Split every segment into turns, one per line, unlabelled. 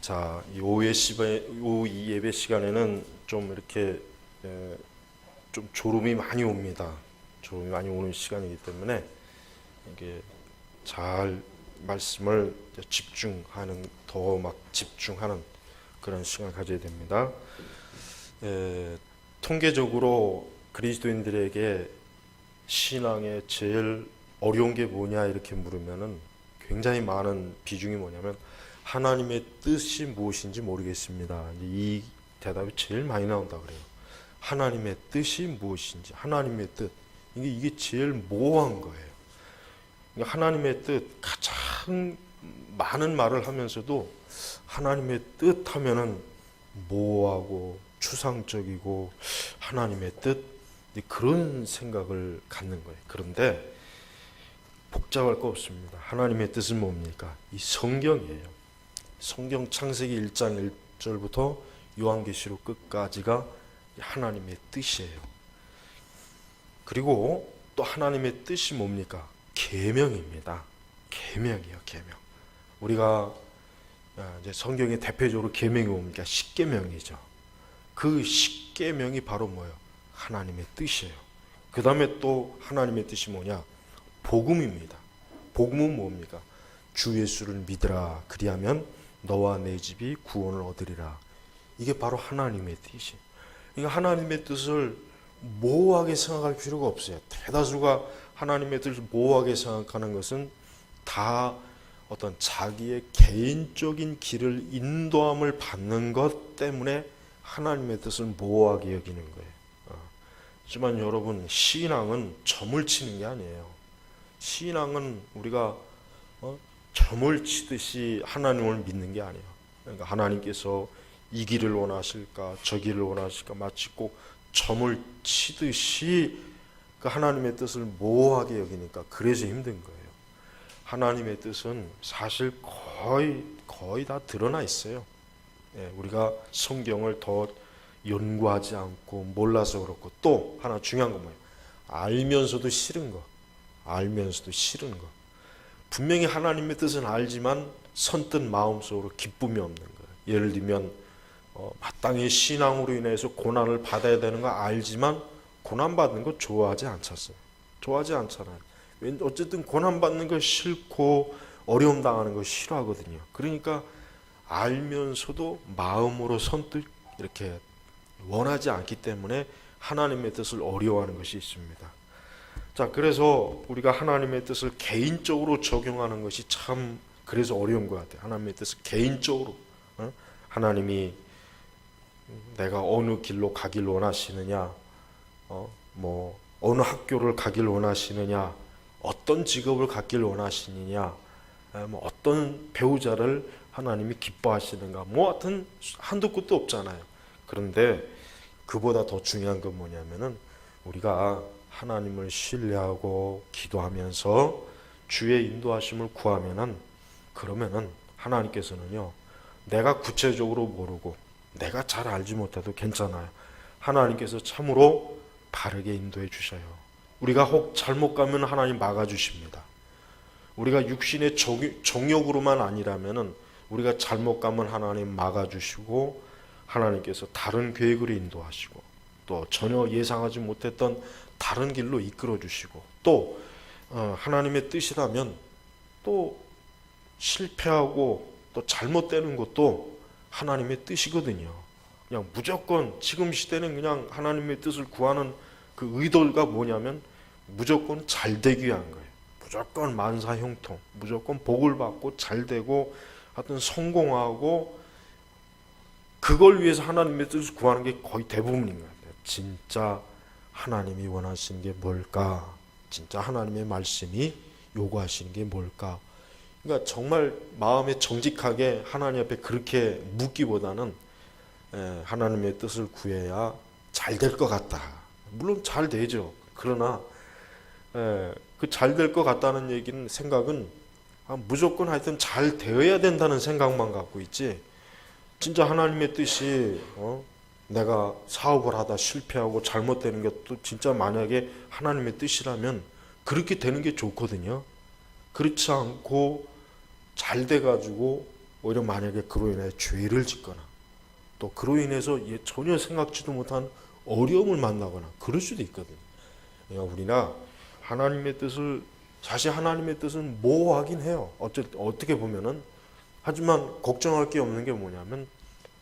자, 이 오후 이 예배 시간에는 좀 이렇게 좀 졸음이 많이 옵니다. 졸음이 많이 오는 시간이기 때문에 이게 잘 말씀을 집중하는, 더 막 집중하는 그런 시간을 가져야 됩니다. 통계적으로 그리스도인들에게 신앙에 제일 어려운 게 뭐냐 이렇게 물으면은 굉장히 많은 비중이 뭐냐면 하나님의 뜻이 무엇인지 모르겠습니다. 이 대답이 제일 많이 나온다 그래요. 하나님의 뜻이 무엇인지, 하나님의 뜻. 이게 제일 모호한 거예요. 그러니까 하나님의 뜻, 가장 많은 말을 하면서도 하나님의 뜻 하면은 모호하고 추상적이고 하나님의 뜻, 그런 생각을 갖는 거예요. 그런데 복잡할 거 없습니다. 하나님의 뜻은 뭡니까? 이 성경이에요. 성경 창세기 1장 1절부터 요한계시록 끝까지가 하나님의 뜻이에요. 그리고 또 하나님의 뜻이 뭡니까? 계명입니다. 계명이에요, 계명. 우리가 이제 성경의 대표적으로 계명이 뭡니까? 십계명이죠. 그 십계명이 바로 뭐예요? 하나님의 뜻이에요. 그 다음에 또 하나님의 뜻이 뭐냐? 복음입니다. 복음은 뭡니까? 주 예수를 믿으라. 그리하면 너와 내 집이 구원을 얻으리라. 이게 바로 하나님의 뜻이에요. 그러니까 하나님의 뜻을 모호하게 생각할 필요가 없어요. 대다수가 하나님의 뜻을 모호하게 생각하는 것은 다 어떤 자기의 개인적인 길을 인도함을 받는 것 때문에 하나님의 뜻을 모호하게 여기는 거예요. 하지만 여러분, 신앙은 점을 치는 게 아니에요. 신앙은 우리가 점을 치듯이 하나님을 믿는 게 아니에요. 그러니까 하나님께서 이 길을 원하실까, 저 길을 원하실까, 마치 꼭 점을 치듯이 그 하나님의 뜻을 모호하게 여기니까 그래서 힘든 거예요. 하나님의 뜻은 사실 거의 다 드러나 있어요. 우리가 성경을 더 연구하지 않고 몰라서 그렇고, 또 하나 중요한 건 뭐예요? 알면서도 싫은 거. 알면서도 싫은 거. 분명히 하나님의 뜻은 알지만 선뜻 마음속으로 기쁨이 없는 거예요. 예를 들면 마땅히 신앙으로 인해서 고난을 받아야 되는 거 알지만 고난받는 거 좋아하지 않잖아요. 좋아하지 않잖아요. 어쨌든 고난받는 거 싫고 어려움 당하는 거 싫어하거든요. 그러니까 알면서도 마음으로 선뜻 이렇게 원하지 않기 때문에 하나님의 뜻을 어려워하는 것이 있습니다. 자, 그래서 우리가 하나님의 뜻을 개인적으로 적용하는 것이 참 그래서 어려운 것 같아요. 하나님의 뜻을 개인적으로, 하나님이 내가 어느 길로 가길 원하시느냐, 어느 학교를 가길 원하시느냐, 어떤 직업을 갖길 원하시느냐, 어떤 배우자를 하나님이 기뻐하시는가, 하여튼 한도 끝도 없잖아요. 그런데 그보다 더 중요한 건 뭐냐면은 우리가 하나님을 신뢰하고 기도하면서 주의 인도하심을 그러면은 하나님께서는요, 내가 구체적으로 모르고 내가 잘 알지 못해도 괜찮아요. 하나님께서 참으로 바르게 인도해 주셔요. 우리가 혹 잘못 가면 하나님 막아주십니다. 우리가 육신의 정욕으로만 아니라면은 우리가 잘못 가면 하나님 막아주시고, 하나님께서 다른 계획으로 인도하시고, 또 전혀 예상하지 못했던 다른 길로 이끌어 주시고, 또 하나님의 뜻이라면 또 실패하고 또 잘못되는 것도 하나님의 뜻이거든요. 그냥 무조건 지금 시대는 그냥 하나님의 뜻을 구하는 그 의도가 뭐냐면 무조건 잘 되기 위한 거예요. 무조건 만사형통, 무조건 복을 받고 잘 되고 하여튼 성공하고, 그걸 위해서 하나님의 뜻을 구하는 게 거의 대부분인 것 같아요. 진짜 하나님이 원하시는 게 뭘까? 진짜 하나님의 말씀이 요구하시는 게 뭘까? 그러니까 정말 마음에 정직하게 하나님 앞에 그렇게 묻기보다는 하나님의 뜻을 구해야 잘 될 것 같다. 물론 잘 되죠. 그러나 그 잘 될 것 같다는 얘기는, 생각은 무조건 하여튼 잘 되어야 된다는 생각만 갖고 있지, 진짜 하나님의 뜻이 내가 사업을 하다 실패하고 잘못되는 것도 진짜 만약에 하나님의 뜻이라면 그렇게 되는 게 좋거든요. 그렇지 않고 잘 돼가지고 오히려 만약에 그로 인해 죄를 짓거나 또 그로 인해서 전혀 생각지도 못한 어려움을 만나거나 그럴 수도 있거든요. 그러니까 우리가 하나님의 뜻을, 사실 하나님의 뜻은 모호하긴 해요. 어떻게 보면은. 하지만 걱정할 게 없는 게 뭐냐면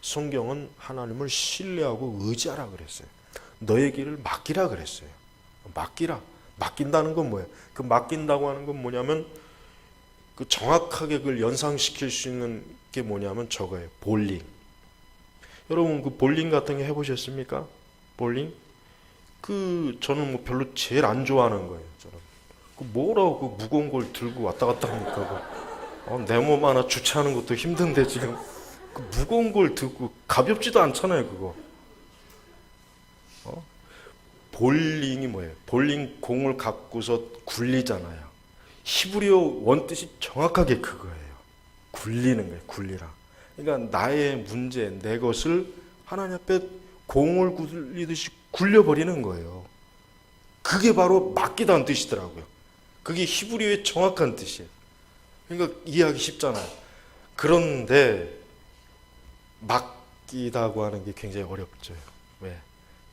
성경은 하나님을 신뢰하고 의지하라 그랬어요. 너의 길을 맡기라 그랬어요. 맡기라. 맡긴다는 건 뭐예요? 그 맡긴다고 하는 건 뭐냐면 그 정확하게 그걸 연상시킬 수 있는 게 뭐냐면 저거예요. 볼링. 여러분 그 볼링 같은 게 해보셨습니까? 볼링? 저는 뭐 별로 제일 안 좋아하는 거예요. 저는. 뭐라고 그 무거운 걸 들고 왔다 갔다 하니까 내 몸 하나 주차하는 것도 힘든데 지금 그 무거운 걸 들고 가볍지도 않잖아요, 그거. 볼링이 뭐예요? 볼링 공을 갖고서 굴리잖아요. 히브리어 원뜻이 정확하게 그거예요. 굴리는 거예요, 굴리라. 그러니까 나의 문제, 내 것을 하나님 앞에 공을 굴리듯이 굴려버리는 거예요. 그게 바로 맡기다는 뜻이더라고요. 그게 히브리어의 정확한 뜻이에요. 그러니까 이해하기 쉽잖아요. 그런데 맡기다고 하는 게 굉장히 어렵죠. 왜?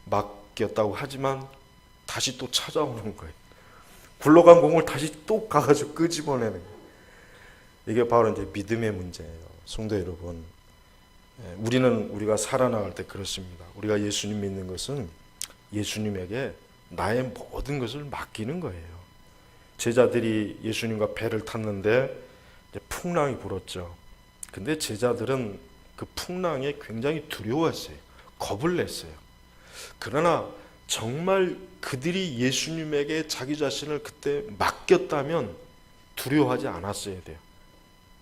맡겼다고 하지만 다시 또 찾아오는 거예요. 굴러간 공을 다시 또 가가지고 끄집어내는 거예요. 이게 바로 이제 믿음의 문제예요. 성도 여러분, 우리가 살아나갈 때 그렇습니다. 우리가 예수님 믿는 것은 예수님에게 나의 모든 것을 맡기는 거예요. 제자들이 예수님과 배를 탔는데 이제 풍랑이 불었죠. 근데 제자들은 그 풍랑에 굉장히 두려워했어요. 겁을 냈어요. 그러나 정말 그들이 예수님에게 자기 자신을 그때 맡겼다면 두려워하지 않았어야 돼요.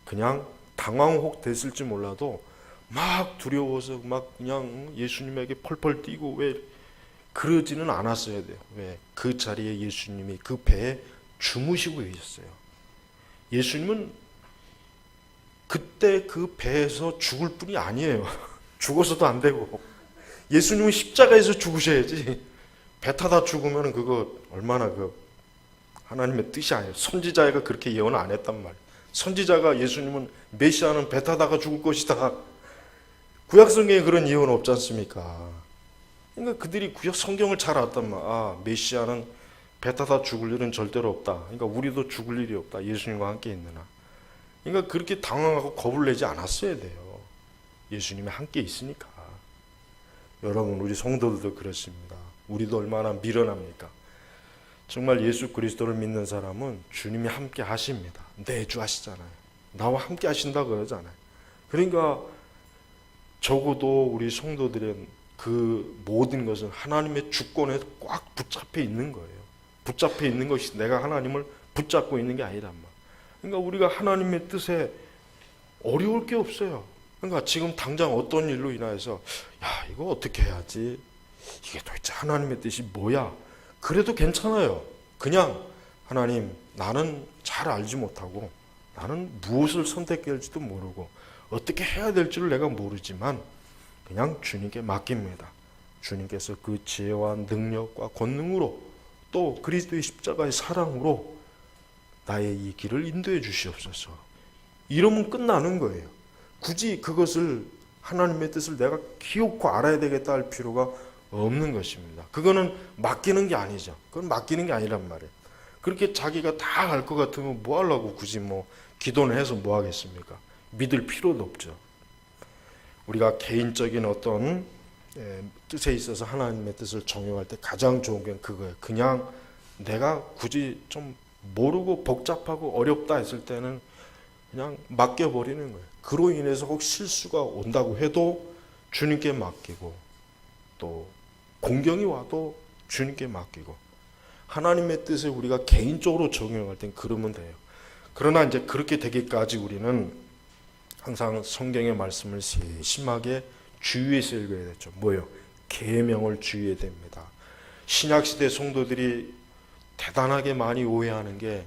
그냥 당황 혹 됐을지 몰라도 막 두려워서 막 그냥 예수님에게 펄펄 뛰고 왜 그러지는 않았어야 돼요. 왜? 그 자리에 예수님이 그 배에 주무시고 계셨어요. 예수님은 그때 그 배에서 죽을 뿐이 아니에요. 죽어서도 안 되고. 예수님은 십자가에서 죽으셔야지. 배 타다 죽으면 그거 얼마나 하나님의 뜻이 아니에요. 선지자가 그렇게 예언을 안 했단 말이에요. 선지자가 예수님은 메시아는 배 타다가 죽을 것이다. 구약성경에 그런 예언 없지 않습니까? 그러니까 그들이 구약 성경을 잘 알았단 말이에요. 메시아는 배 타다 죽을 일은 절대로 없다. 그러니까 우리도 죽을 일이 없다. 예수님과 함께 있느나. 그러니까 그렇게 당황하고 겁을 내지 않았어야 돼요. 예수님이 함께 있으니까. 여러분, 우리 성도들도 그렇습니다. 우리도 얼마나 미련합니까? 정말 예수 그리스도를 믿는 사람은 주님이 함께 하십니다. 내주하시잖아요. 나와 함께 하신다 그러잖아요. 그러니까 적어도 우리 성도들은 그 모든 것은 하나님의 주권에 꽉 붙잡혀 있는 거예요. 붙잡혀 있는 것이 내가 하나님을 붙잡고 있는 게 아니란 말. 그러니까 우리가 하나님의 뜻에 어려울 게 없어요. 그러니까 지금 당장 어떤 일로 인하여서 이거 어떻게 해야지? 이게 도대체 하나님의 뜻이 뭐야? 그래도 괜찮아요. 그냥 하나님, 나는 잘 알지 못하고 나는 무엇을 선택해야 할지도 모르고 어떻게 해야 될지를 내가 모르지만 그냥 주님께 맡깁니다. 주님께서 그 지혜와 능력과 권능으로 또 그리스도의 십자가의 사랑으로 나의 이 길을 인도해 주시옵소서. 이러면 끝나는 거예요. 굳이 그것을 하나님의 뜻을 내가 기억코 알아야 되겠다 할 필요가 없는 것입니다. 그거는 맡기는 게 아니죠. 그건 맡기는 게 아니란 말이에요. 그렇게 자기가 다 알 것 같으면 뭐 하려고 굳이 기도는 해서 뭐 하겠습니까? 믿을 필요도 없죠. 우리가 개인적인 어떤 뜻에 있어서 하나님의 뜻을 적용할 때 가장 좋은 게 그거예요. 그냥 내가 굳이 좀 모르고 복잡하고 어렵다 했을 때는 그냥 맡겨버리는 거예요. 그로 인해서 혹 실수가 온다고 해도 주님께 맡기고 또 공경이 와도 주님께 맡기고 하나님의 뜻을 우리가 개인적으로 적용할 땐 그러면 돼요. 그러나 이제 그렇게 되기까지 우리는 항상 성경의 말씀을 세심하게 주의해서 읽어야 되죠. 뭐예요? 계명을 주의해야 됩니다. 신약시대 성도들이 대단하게 많이 오해하는 게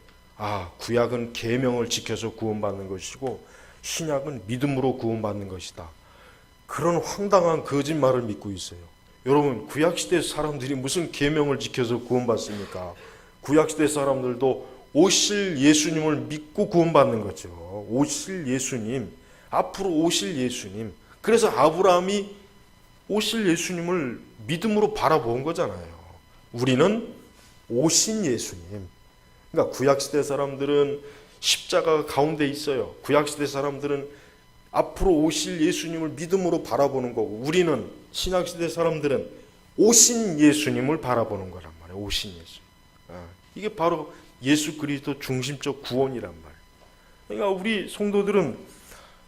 구약은 계명을 지켜서 구원받는 것이고 신약은 믿음으로 구원받는 것이다. 그런 황당한 거짓말을 믿고 있어요. 여러분, 구약시대 사람들이 무슨 계명을 지켜서 구원받습니까? 구약시대 사람들도 오실 예수님을 믿고 구원받는 거죠. 오실 예수님, 앞으로 오실 예수님. 그래서 아브라함이 오실 예수님을 믿음으로 바라본 거잖아요. 우리는 오신 예수님. 그러니까 구약시대 사람들은 십자가가 가운데 있어요. 구약시대 사람들은 앞으로 오실 예수님을 믿음으로 바라보는 거고, 우리는 신약시대 사람들은 오신 예수님을 바라보는 거란 말이에요. 오신 예수. 이게 바로 예수 그리스도 중심적 구원이란 말이에요. 그러니까 우리 성도들은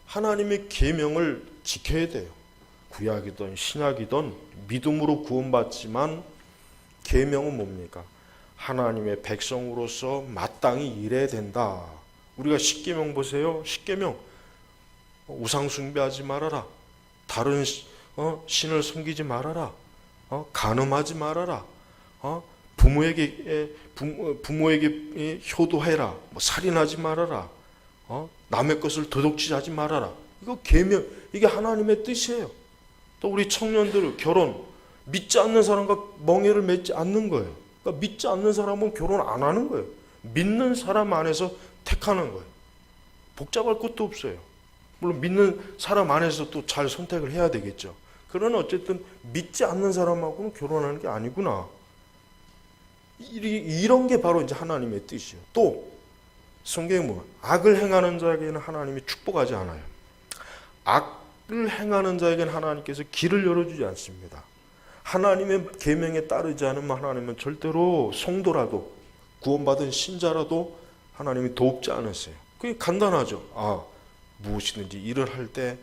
하나님의 계명을 지켜야 돼요. 구약이든 신약이든 믿음으로 구원받지만 계명은 뭡니까? 하나님의 백성으로서 마땅히 일해야 된다. 우리가 십계명 보세요. 십계명 우상 숭배하지 말아라. 다른 신을 섬기지 말아라. 간음하지 말아라. 부모에게 효도해라. 살인하지 말아라. 남의 것을 도둑질하지 말아라. 이거 계명, 이게 하나님의 뜻이에요. 또 우리 청년들 결혼 믿지 않는 사람과 멍에를 맺지 않는 거예요. 그러니까 믿지 않는 사람은 결혼 안 하는 거예요. 믿는 사람 안에서 택하는 거예요. 복잡할 것도 없어요. 물론 믿는 사람 안에서 또 잘 선택을 해야 되겠죠. 그러나 어쨌든 믿지 않는 사람하고는 결혼하는 게 아니구나. 이런 게 바로 이제 하나님의 뜻이에요. 또 성경에 보면 악을 행하는 자에게는 하나님이 축복하지 않아요. 악을 행하는 자에게는 하나님께서 길을 열어주지 않습니다. 하나님의 계명에 따르지 않으면 하나님은 절대로 성도라도 구원받은 신자라도 하나님이 돕지 않으세요. 그게 간단하죠. 무엇이든지 일을 할 때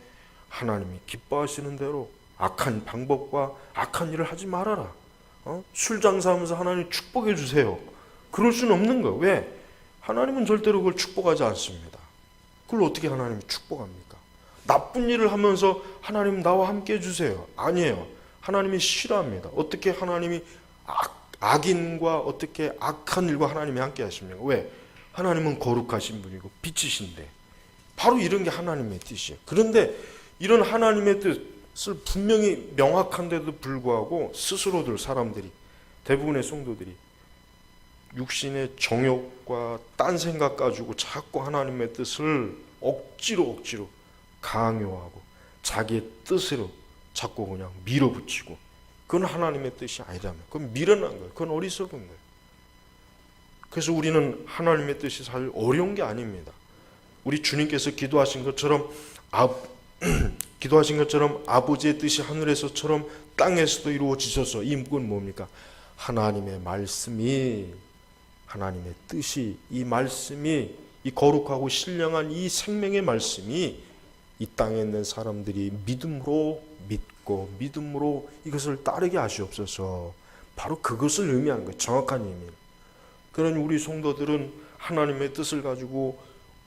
하나님이 기뻐하시는 대로 악한 방법과 악한 일을 하지 말아라. 술 장사하면서 하나님 축복해 주세요. 그럴 수는 없는 거예요. 왜? 하나님은 절대로 그걸 축복하지 않습니다. 그걸 어떻게 하나님이 축복합니까? 나쁜 일을 하면서 하나님 나와 함께 해주세요. 아니에요. 하나님이 싫어합니다. 어떻게 하나님이 악인과 어떻게 악한 일과 하나님이 함께 하십니까? 왜? 하나님은 거룩하신 분이고 빛이신데 바로 이런 게 하나님의 뜻이에요. 그런데 이런 하나님의 뜻을 분명히 명확한데도 불구하고 스스로들 사람들이 대부분의 성도들이 육신의 정욕과 딴 생각 가지고 자꾸 하나님의 뜻을 억지로 강요하고 자기의 뜻으로 자꾸 그냥 밀어붙이고 그건 하나님의 뜻이 아니라면 그건 미련한 거예요. 그건 어리석은 거예요. 그래서 우리는 하나님의 뜻이 사실 어려운 게 아닙니다. 우리 주님께서 기도하신 것처럼 아버지의 뜻이 하늘에서처럼 땅에서도 이루어지소서. 이건 뭡니까? 하나님의 말씀이 하나님의 뜻이 이 말씀이 이 거룩하고 신령한 이 생명의 말씀이 이 땅에 있는 사람들이 믿음으로 믿고 믿음으로 이것을 따르게 하시옵소서. 바로 그것을 의미하는 거예요. 정확한 의미. 그러니 우리 성도들은 하나님의 뜻을 가지고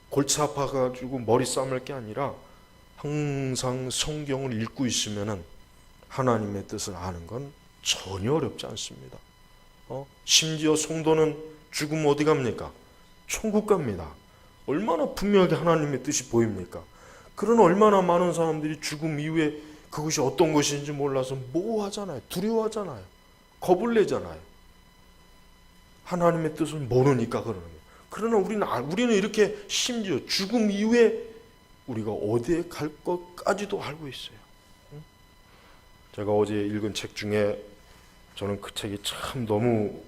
골치 아파가지고 머리 싸움할 게 아니라 항상 성경을 읽고 있으면은 하나님의 뜻을 아는 건 전혀 어렵지 않습니다. 심지어 성도는 죽으면 어디 갑니까? 천국 갑니다. 얼마나 분명하게 하나님의 뜻이 보입니까? 그러나 얼마나 많은 사람들이 죽음 이후에 그것이 어떤 것인지 몰라서 모호하잖아요. 두려워하잖아요. 겁을 내잖아요. 하나님의 뜻을 모르니까 그러는 거예요. 그러나 우리는 이렇게 심지어 죽음 이후에 우리가 어디에 갈 것까지도 알고 있어요. 제가 어제 읽은 책 중에 저는 그 책이 참 너무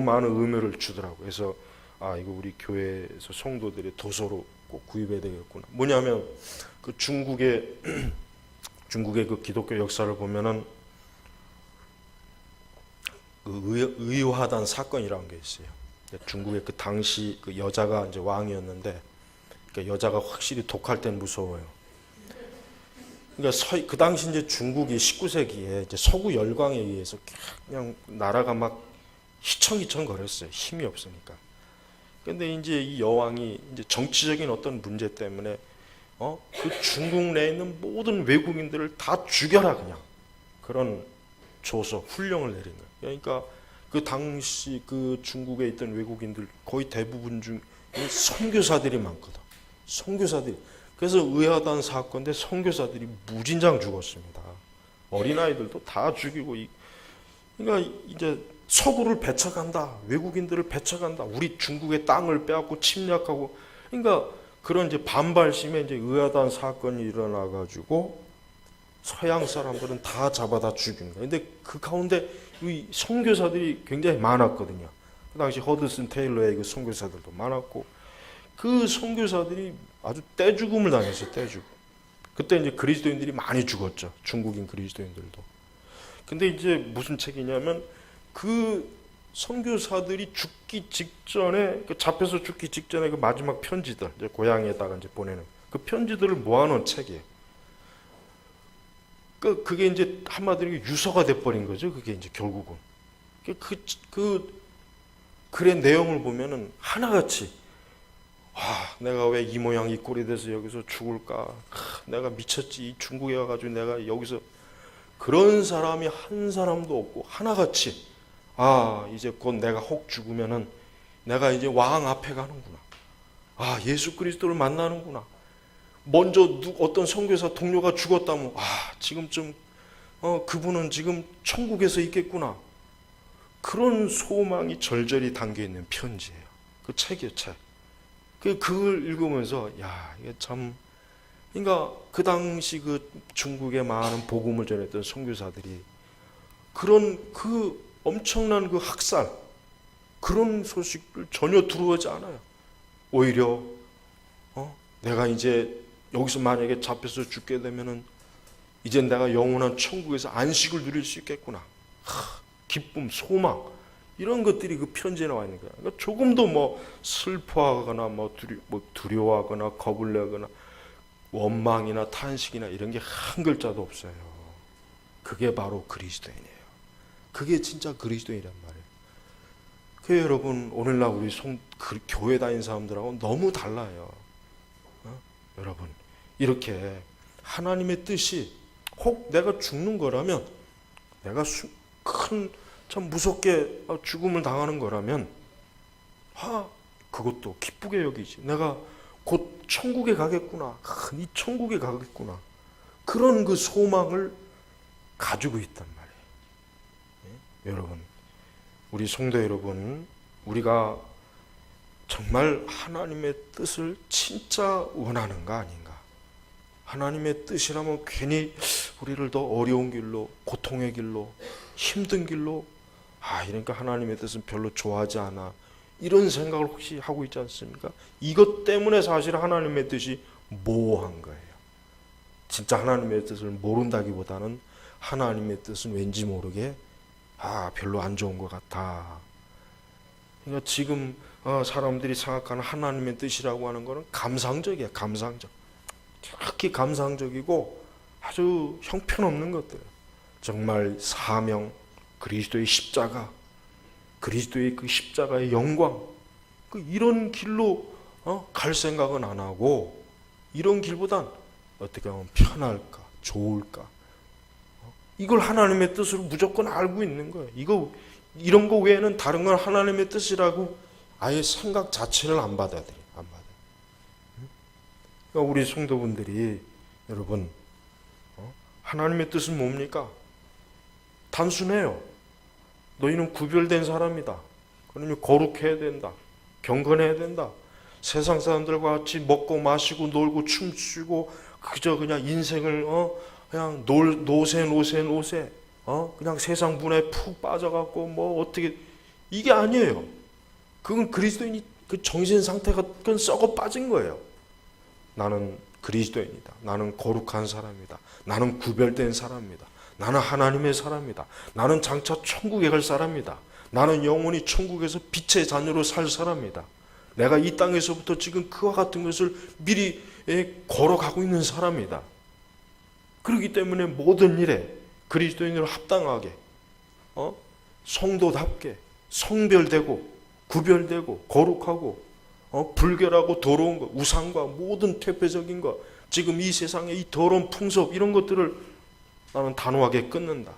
많은 의미를 주더라고요. 그래서 이거 우리 교회에서 성도들의 도서로 꼭 구입해야 되겠구나. 뭐냐면 그 중국의 그 기독교 역사를 보면은 그 의화단 사건이라는 게 있어요. 중국의 그 당시 그 여자가 이제 왕이었는데, 그러니까 여자가 확실히 독할 땐 무서워요. 그러니까 그 당시 이제 중국이 19세기에 이제 서구 열강에 의해서 그냥 나라가 막 휘청휘청 거렸어요. 힘이 없으니까. 근데 이제 이 여왕이 이제 정치적인 어떤 문제 때문에 그 중국 내에 있는 모든 외국인들을 다 죽여라 그냥 그런 조서 훈령을 내린 거예요. 그러니까 그 당시 그 중국에 있던 외국인들 거의 대부분 중 선교사들이 많거든. 선교사들이. 그래서 의하단 사건인데 선교사들이 무진장 죽었습니다. 어린아이들도 다 죽이고. 그러니까 이제 서구를 배척한다. 외국인들을 배척한다. 우리 중국의 땅을 빼앗고 침략하고. 그러니까 그런 이제 반발심에 이제 의아단 사건이 일어나가지고 서양 사람들은 다 잡아다 죽인 거예요. 근데 그 가운데 이 선교사들이 굉장히 많았거든요. 그 당시 허드슨 테일러의 그 선교사들도 많았고, 그 선교사들이 아주 떼죽음을 당했어요. 떼죽음. 그때 이제 그리스도인들이 많이 죽었죠. 중국인 그리스도인들도. 근데 이제 무슨 책이냐면 그 선교사들이 죽기 직전에, 그 잡혀서 죽기 직전에 그 마지막 편지들, 이제 고향에다가 이제 보내는 그 편지들을 모아놓은 책이에요. 그게 이제 한마디로 유서가 돼버린 거죠. 그게 이제 결국은. 그 글의 내용을 보면은 하나같이, 내가 왜 이 모양 이 꼴이 돼서 여기서 죽을까? 내가 미쳤지. 이 중국에 와가지고 내가 여기서, 그런 사람이 한 사람도 없고 하나같이, 이제 곧 내가 혹 죽으면은 내가 이제 왕 앞에 가는구나. 예수 그리스도를 만나는구나. 먼저 어떤 선교사 동료가 죽었다면 지금쯤 그분은 지금 천국에서 있겠구나. 그런 소망이 절절히 담겨 있는 편지예요. 그 책이요, 책. 그걸 읽으면서 이게 참, 그러니까 그 당시 그 중국에 많은 복음을 전했던 선교사들이 그런 그 엄청난 그 학살, 그런 소식을 전혀 들어오지 않아요. 오히려 내가 이제 여기서 만약에 잡혀서 죽게 되면은 이제 내가 영원한 천국에서 안식을 누릴 수 있겠구나. 기쁨, 소망, 이런 것들이 그 편지에 나와 있는 거야. 그러니까 조금도 뭐 슬퍼하거나 뭐 두려워하거나 겁을 내거나 원망이나 탄식이나 이런 게 한 글자도 없어요. 그게 바로 그리스도인이에요. 그게 진짜 그리스도인이란 말이에요. 그 여러분, 오늘날 우리 교회 다니는 사람들하고 너무 달라요. 여러분, 이렇게 하나님의 뜻이 혹 내가 죽는 거라면, 내가 참 무섭게 죽음을 당하는 거라면 그것도 기쁘게 여기지. 내가 곧 천국에 가겠구나. 이 천국에 가겠구나. 그런 그 소망을 가지고 있단 말이에요. 여러분, 우리 성도 여러분, 우리가 정말 하나님의 뜻을 진짜 원하는가 아닌가? 하나님의 뜻이라면 괜히 우리를 더 어려운 길로, 고통의 길로, 힘든 길로, 이러니까 하나님의 뜻은 별로 좋아하지 않아, 이런 생각을 혹시 하고 있지 않습니까? 이것 때문에 사실 하나님의 뜻이 모호한 거예요. 진짜 하나님의 뜻을 모른다기보다는 하나님의 뜻은 왠지 모르게 별로 안 좋은 것 같아. 그러니까 지금 사람들이 생각하는 하나님의 뜻이라고 하는 것은 감상적이야. 감상적. 특히 감상적이고 아주 형편없는 것들. 정말 사명, 그리스도의 십자가, 그리스도의 그 십자가의 영광, 이런 길로 갈 생각은 안 하고, 이런 길보단 어떻게 하면 편할까, 좋을까, 이걸 하나님의 뜻으로 무조건 알고 있는 거예요. 이런 거 외에는 다른 건 하나님의 뜻이라고 아예 생각 자체를 안 받아들여요. 그러니까 우리 성도분들이, 여러분, 하나님의 뜻은 뭡니까? 단순해요. 너희는 구별된 사람이다. 그러니 거룩해야 된다. 경건해야 된다. 세상 사람들과 같이 먹고 마시고 놀고 춤추고 그저 그냥 인생을 그냥 노세 그냥 세상 문화에 푹 빠져갖고 뭐 어떻게, 이게 아니에요. 그건 그리스도인이 그 정신 상태가 그건 썩어 빠진 거예요. 나는 그리스도인이다. 나는 거룩한 사람이다. 나는 구별된 사람이다. 나는 하나님의 사람이다. 나는 장차 천국에 갈 사람이다. 나는 영원히 천국에서 빛의 자녀로 살 사람이다. 내가 이 땅에서부터 지금 그와 같은 것을 미리 걸어가고 있는 사람이다. 그렇기 때문에 모든 일에 그리스도인으로 합당하게, 성도답게 성별되고 구별되고 거룩하고, 불결하고 더러운 것, 우상과 모든 퇴폐적인 것, 지금 이 세상의 이 더러운 풍습, 이런 것들을 나는 단호하게 끊는다.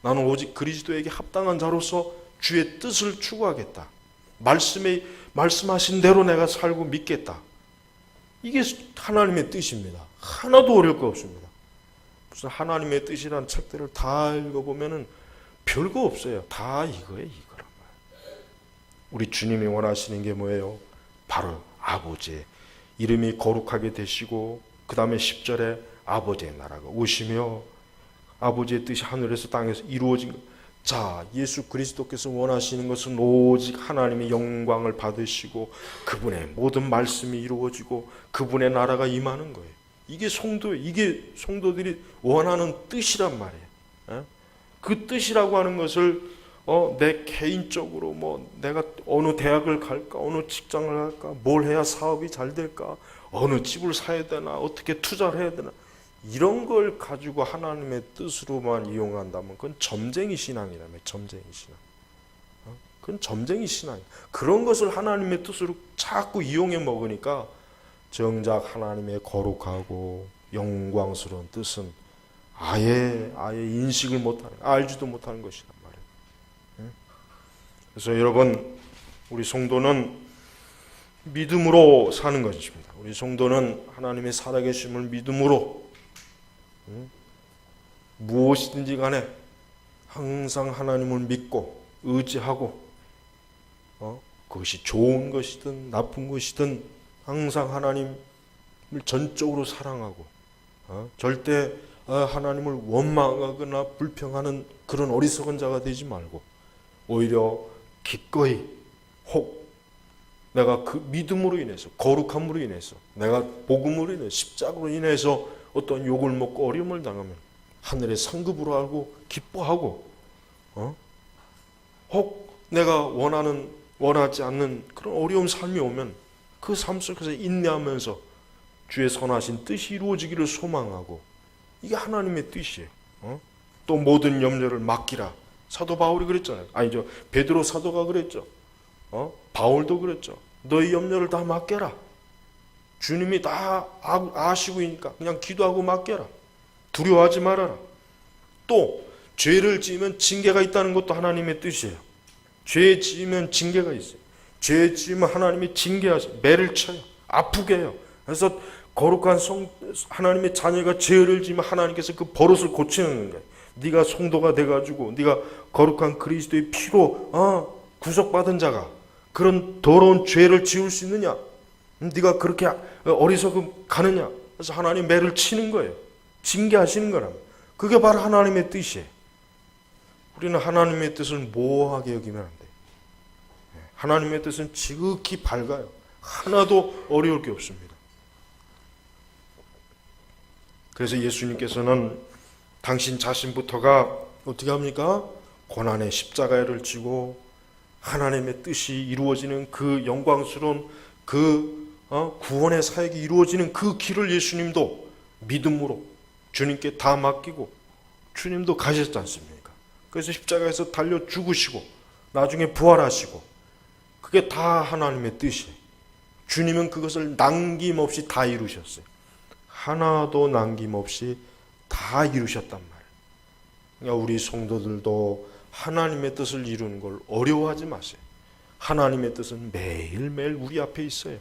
나는 오직 그리스도에게 합당한 자로서 주의 뜻을 추구하겠다. 말씀하신 대로 내가 살고 믿겠다. 이게 하나님의 뜻입니다. 하나도 어려울 거 없습니다. 무슨 하나님의 뜻이라는 책들을 다 읽어보면은 별거 없어요. 다 이거란 말이에요. 우리 주님이 원하시는 게 뭐예요? 바로 아버지의 이름이 거룩하게 되시고 그 다음에 10절에 아버지의 나라가 오시며 아버지의 뜻이 하늘에서 땅에서 이루어진 것. 자, 예수 그리스도께서 원하시는 것은 오직 하나님의 영광을 받으시고 그분의 모든 말씀이 이루어지고 그분의 나라가 임하는 거예요. 이게 성도들이 원하는 뜻이란 말이에요. 그 뜻이라고 하는 것을 내 개인적으로 내가 어느 대학을 갈까, 어느 직장을 갈까, 뭘 해야 사업이 잘 될까, 어느 집을 사야 되나, 어떻게 투자를 해야 되나, 이런 걸 가지고 하나님의 뜻으로만 이용한다면 그건 점쟁이 신앙이라며. 점쟁이 신앙. 그건 점쟁이 신앙. 그런 것을 하나님의 뜻으로 자꾸 이용해 먹으니까 정작 하나님의 거룩하고 영광스러운 뜻은 아예 인식을 못하는, 알지도 못하는 것이란 말이에요. 그래서 여러분, 우리 성도는 믿음으로 사는 것입니다. 우리 성도는 하나님의 살아계심을 믿음으로 무엇이든지 간에 항상 하나님을 믿고 의지하고 그것이 좋은 것이든 나쁜 것이든 항상 하나님을 전적으로 사랑하고 절대 하나님을 원망하거나 불평하는 그런 어리석은 자가 되지 말고 오히려 기꺼이 혹 내가 그 믿음으로 인해서, 거룩함으로 인해서, 내가 복음으로 인해서, 십자가로 인해서 어떤 욕을 먹고 어려움을 당하면 하늘의 상급으로 알고 기뻐하고 혹 내가 원하지 않는 그런 어려운 삶이 오면 그 삶 속에서 인내하면서 주의 선하신 뜻이 이루어지기를 소망하고, 이게 하나님의 뜻이에요. 또 모든 염려를 맡기라. 사도 바울이 그랬잖아요. 아니죠, 베드로 사도가 그랬죠. 바울도 그랬죠. 너희 염려를 다 맡겨라. 주님이 다 아시고 있으니까 그냥 기도하고 맡겨라. 두려워하지 말아라. 또 죄를 지으면 징계가 있다는 것도 하나님의 뜻이에요. 죄 지으면 징계가 있어요. 죄 지으면 하나님이 징계하세요. 매를 쳐요. 아프게 해요. 그래서 거룩한 하나님의 자녀가 죄를 지으면 하나님께서 그 버릇을 고치는 거예요. 네가 성도가 돼가지고 네가 거룩한 그리스도의 피로 구속받은 자가 그런 더러운 죄를 지을 수 있느냐? 네가 그렇게 어리석음 가느냐? 그래서 하나님 매를 치는 거예요. 징계하시는 거랍니다. 그게 바로 하나님의 뜻이에요. 우리는 하나님의 뜻을 모호하게 여기면 안 돼요. 하나님의 뜻은 지극히 밝아요. 하나도 어려울 게 없습니다. 그래서 예수님께서는 당신 자신부터가 어떻게 합니까? 고난의 십자가를 지고 하나님의 뜻이 이루어지는 그 영광스러운 그 구원의 사역이 이루어지는 그 길을 예수님도 믿음으로 주님께 다 맡기고 주님도 가셨지 않습니까? 그래서 십자가에서 달려 죽으시고 나중에 부활하시고 그게 다 하나님의 뜻이에요. 주님은 그것을 남김없이 다 이루셨어요. 하나도 남김없이 다 이루셨단 말이에요. 그러니까 우리 성도들도 하나님의 뜻을 이루는 걸 어려워하지 마세요. 하나님의 뜻은 매일매일 우리 앞에 있어요.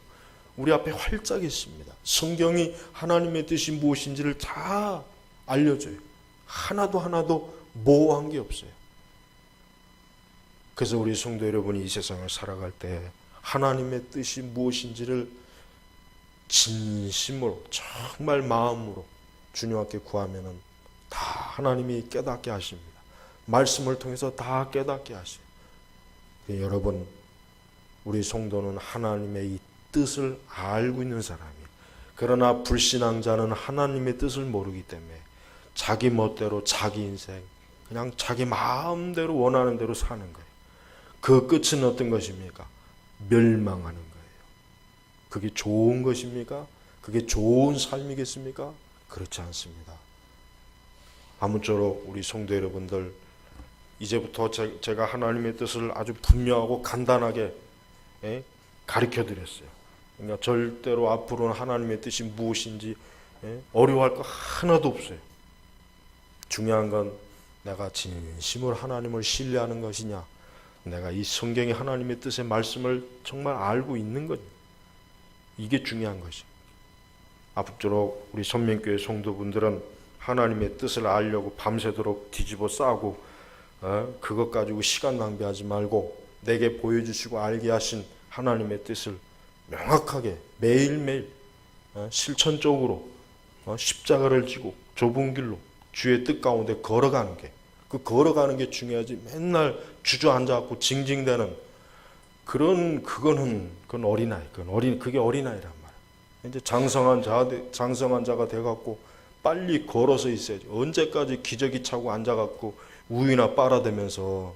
우리 앞에 활짝 있습니다. 성경이 하나님의 뜻이 무엇인지를 다 알려줘요. 하나도 모호한 게 없어요. 그래서 우리 성도 여러분이 이 세상을 살아갈 때 하나님의 뜻이 무엇인지를 진심으로 정말 마음으로 주님 앞에 구하면은 다 하나님이 깨닫게 하십니다. 말씀을 통해서 다 깨닫게 하셔요. 여러분, 우리 성도는 하나님의 이 뜻을 알고 있는 사람이에요. 그러나 불신앙자는 하나님의 뜻을 모르기 때문에 자기 멋대로 자기 인생 그냥 자기 마음대로 원하는 대로 사는 거예요. 그 끝은 어떤 것입니까? 멸망하는 거예요. 그게 좋은 것입니까? 그게 좋은 삶이겠습니까? 그렇지 않습니다. 아무쪼록 우리 성도 여러분들, 이제부터 제가 하나님의 뜻을 아주 분명하고 간단하게 가르쳐 드렸어요. 그러니까 절대로 앞으로는 하나님의 뜻이 무엇인지 어려워할 거 하나도 없어요. 중요한 건 내가 진심으로 하나님을 신뢰하는 것이냐, 내가 이 성경의 하나님의 뜻의 말씀을 정말 알고 있는 것, 이게 중요한 것이. 앞으로 우리 선민교회 성도분들은 하나님의 뜻을 알려고 밤새도록 뒤집어 싸고 그것 가지고 시간 낭비하지 말고 내게 보여주시고 알게 하신 하나님의 뜻을 명확하게 매일매일 실천적으로 십자가를 지고 좁은 길로 주의 뜻 가운데 걸어가는 게, 그 걸어가는 게 중요하지 맨날 주저앉아갖고 징징대는 그건 어린아이, 그게 어린아이란 말이야. 이제 장성한 자가 돼갖고 빨리 걸어서 있어야지. 언제까지 기저귀 차고 앉아갖고 우유나 빨아대면서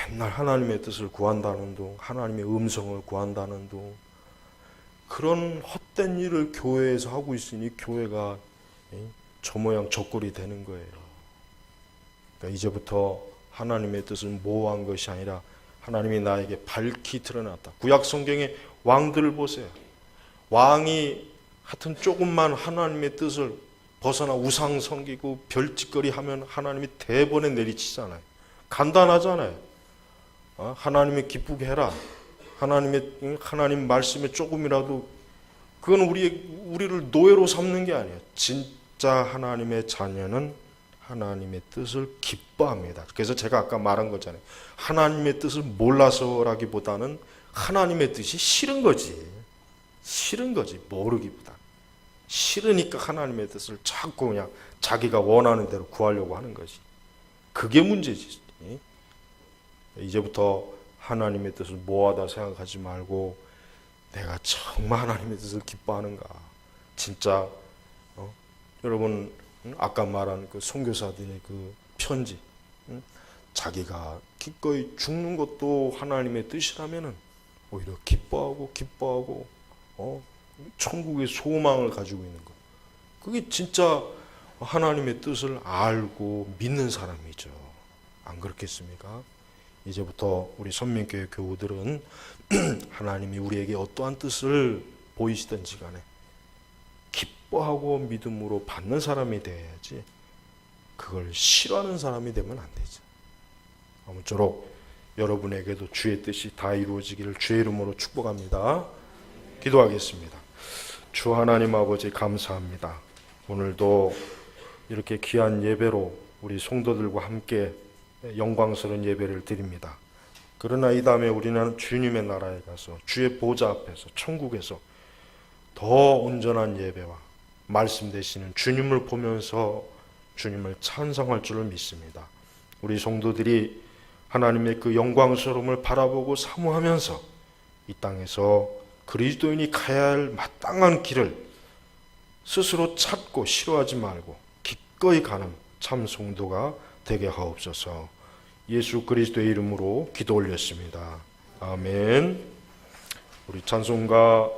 맨날 하나님의 뜻을 구한다는 둥, 하나님의 음성을 구한다는 둥, 그런 헛된 일을 교회에서 하고 있으니 교회가 저 모양 저 꼴이 되는 거예요. 그러니까 이제부터 하나님의 뜻을 모호한 것이 아니라 하나님이 나에게 밝히 드러났다. 구약 성경의 왕들을 보세요. 왕이 하여튼 조금만 하나님의 뜻을 벗어나 우상 섬기고 별짓거리 하면 하나님이 대번에 내리치잖아요. 간단하잖아요. 하나님이 기쁘게 해라. 하나님 말씀에 조금이라도, 그건 우리를 노예로 삼는 게 아니에요. 진짜 하나님의 자녀는 하나님의 뜻을 기뻐합니다. 그래서 제가 아까 말한 거잖아요. 하나님의 뜻을 몰라서라기보다는 하나님의 뜻이 싫은 거지. 모르기보다. 싫으니까 하나님의 뜻을 자꾸 그냥 자기가 원하는 대로 구하려고 하는 것이. 그게 문제지. 이제부터 하나님의 뜻을 모호하다 생각하지 말고, 내가 정말 하나님의 뜻을 기뻐하는가. 진짜 여러분 아까 말한 그 선교사들의 그 편지, 자기가 기꺼이 죽는 것도 하나님의 뜻이라면은 오히려 기뻐하고 천국의 소망을 가지고 있는 것. 그게 진짜 하나님의 뜻을 알고 믿는 사람이죠. 안 그렇겠습니까? 이제부터 우리 선민교회 교우들은 하나님이 우리에게 어떠한 뜻을 보이시든지 간에 기뻐하고 믿음으로 받는 사람이 돼야지, 그걸 싫어하는 사람이 되면 안 되죠. 아무쪼록 여러분에게도 주의 뜻이 다 이루어지기를 주의 이름으로 축복합니다. 기도하겠습니다. 주 하나님 아버지 감사합니다. 오늘도 이렇게 귀한 예배로 우리 성도들과 함께 영광스러운 예배를 드립니다. 그러나 이 다음에 우리는 주님의 나라에 가서 주의 보좌 앞에서 천국에서 더 온전한 예배와 말씀 되시는 주님을 보면서 주님을 찬송할 줄을 믿습니다. 우리 성도들이 하나님의 그 영광스러움을 바라보고 사모하면서 이 땅에서 그리스도인이 가야 할 마땅한 길을 스스로 찾고 싫어하지 말고 기꺼이 가는 참 성도가 되게 하옵소서. 예수 그리스도의 이름으로 기도 올렸습니다. 아멘. 우리 찬송가